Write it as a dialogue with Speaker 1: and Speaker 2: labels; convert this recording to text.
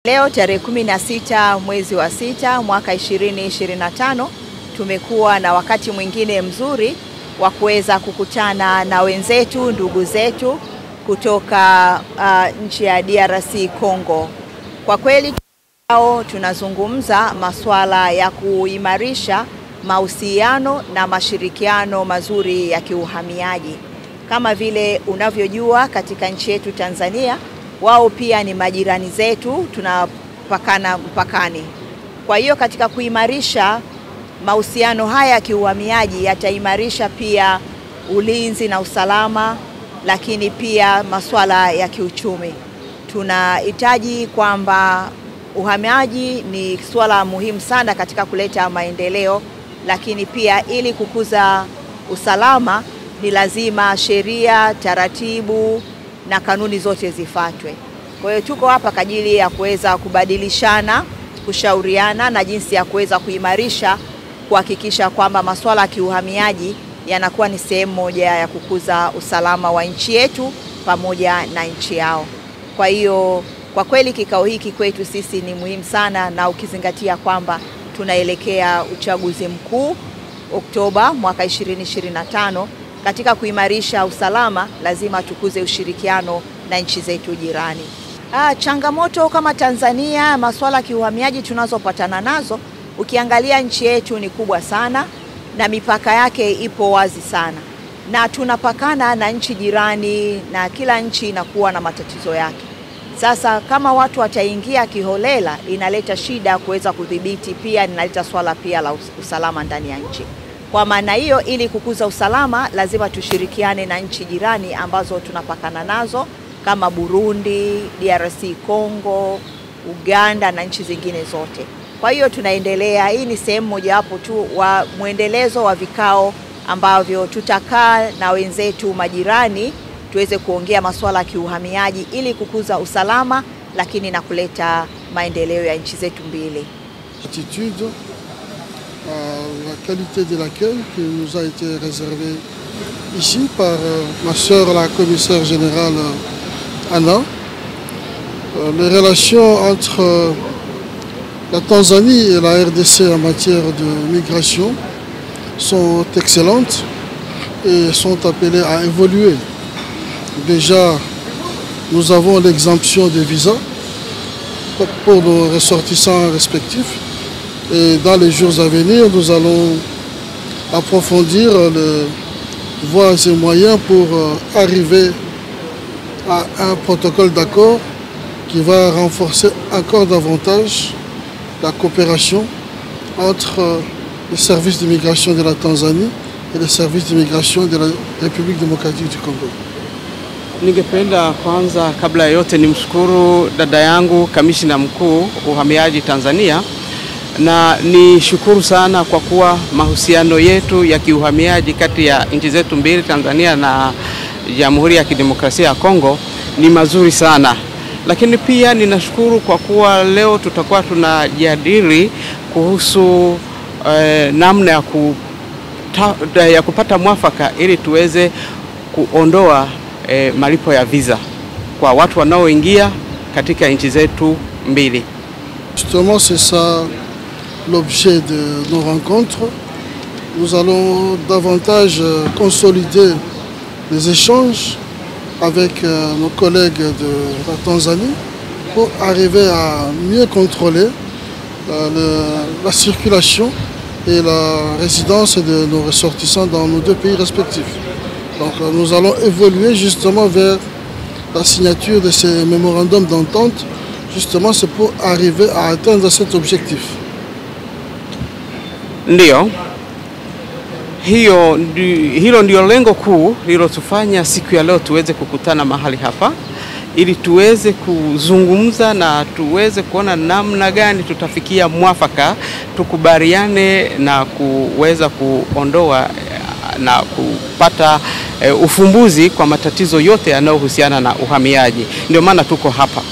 Speaker 1: Leo tarehe 16 mwezi wa 6 mwaka 2025 tumekuwa na wakati mwingine mzuri wa kuweza kukutana na wenzetu, ndugu zetu kutoka nchi ya DRC Congo. Kwa kweli tunazungumza masuala ya kuimarisha mahusiano na mashirikiano mazuri ya kiuhamiaji. Kama vile unavyojua, katika nchi yetu Tanzania, wao pia ni majirani zetu, tunapakana mpakani. Kwa hiyo katika kuimarisha mahusiano haya ya kiuhamiaji, yataimarisha pia ulinzi na usalama, lakini pia masuala ya kiuchumi. Tunahitaji kwamba uhamiaji ni swala muhimu sana katika kuleta maendeleo, lakini pia ili kukuza usalama ni lazima sheria, taratibu na kanuni zote zifuatwe. Kwa hiyo tuko hapa kwa ajili ya kuweza kubadilishana, kushauriana na jinsi ya kuweza kuimarisha, kuhakikisha kwamba masuala ya kiuhamiaji yanakuwa ni sehemu moja ya kukuza usalama wa nchi yetu pamoja na nchi yao. Kwa hiyo kwa kweli kikao hiki kwetu sisi ni muhimu sana, na ukizingatia kwamba tunaelekea uchaguzi mkuu Oktoba mwaka 2025. Katika kuimarisha usalama lazima tukuze ushirikiano na nchi zetu jirani. Changamoto kama Tanzania, masuala ya kiuhamiaji tunazopatana nazo, ukiangalia nchi yetu ni kubwa sana na mipaka yake ipo wazi sana, na tunapakana na nchi jirani na kila nchi inakuwa na matatizo yake. Sasa kama watu wataingia kiholela, inaleta shida kuweza kudhibiti, pia inaleta swala pia la usalama ndani ya nchi. Kwa maana hiyo, ili kukuza usalama lazima tushirikiane na nchi jirani ambazo tunapakana nazo kama Burundi, DRC Congo, Uganda na nchi zingine zote. Kwa hiyo tunaendelea, hii ni sehemu mojawapo tu wa muendelezo wa vikao ambavyo tutakaa na wenzetu majirani tuweze kuongea masuala ya kiuhamiaji ili kukuza usalama, lakini na kuleta maendeleo ya nchi zetu mbili.
Speaker 2: Attitude, la qualité de l'accueil qui nous a été réservé ici par ma sœur la commissaire générale Anna. Les relations entre la Tanzanie et la RDC en matière de migration sont excellentes et sont appelées à évoluer. Déjà, nous avons l'exemption de visa pour nos ressortissants respectifs. Et dans les jours à venir, nous allons approfondir les voies et moyens pour arriver à un protocole d'accord qui va renforcer encore davantage la coopération entre les services d'immigration de la Tanzanie et les services d'immigration de la République démocratique du Congo.
Speaker 3: Ningependa kwanza kabla ya yote nimshukuru dada yangu kamishna mkuu uhamiaji Tanzania, na ni shukuru sana kwa kuwa mahusiano yetu ya kiuhamiaji kati ya nchi zetu mbili, Tanzania na Jamhuri ya Kidemokrasia ya Kongo, ni mazuri sana. Lakini pia ninashukuru kwa kuwa leo tutakuwa tunajadili kuhusu namna ya kupata mwafaka ili tuweze kuondoa malipo ya visa kwa watu wanaoingia katika nchi zetu mbili.
Speaker 2: Justement, c'est ça l'objet de nos rencontres. Nous allons davantage consolider les échanges avec nos collègues de la Tanzanie pour arriver à mieux contrôler la circulation et la résidence de nos ressortissants dans nos deux pays respectifs. Donc nous allons évoluer justement vers la signature de ces mémorandums d'entente. Justement, c'est pour arriver à atteindre cet objectif.
Speaker 3: Ndio. Hilo ndio lengo kuu lililotufanya siku ya leo tuweze kukutana mahali hapa ili tuweze kuzungumza na tuweze kuona namna gani tutafikia mwafaka, tukubaliane na kuweza kuondoa na kupata ufumbuzi kwa matatizo yote yanayohusiana na uhamiaji. Ndio maana tuko hapa.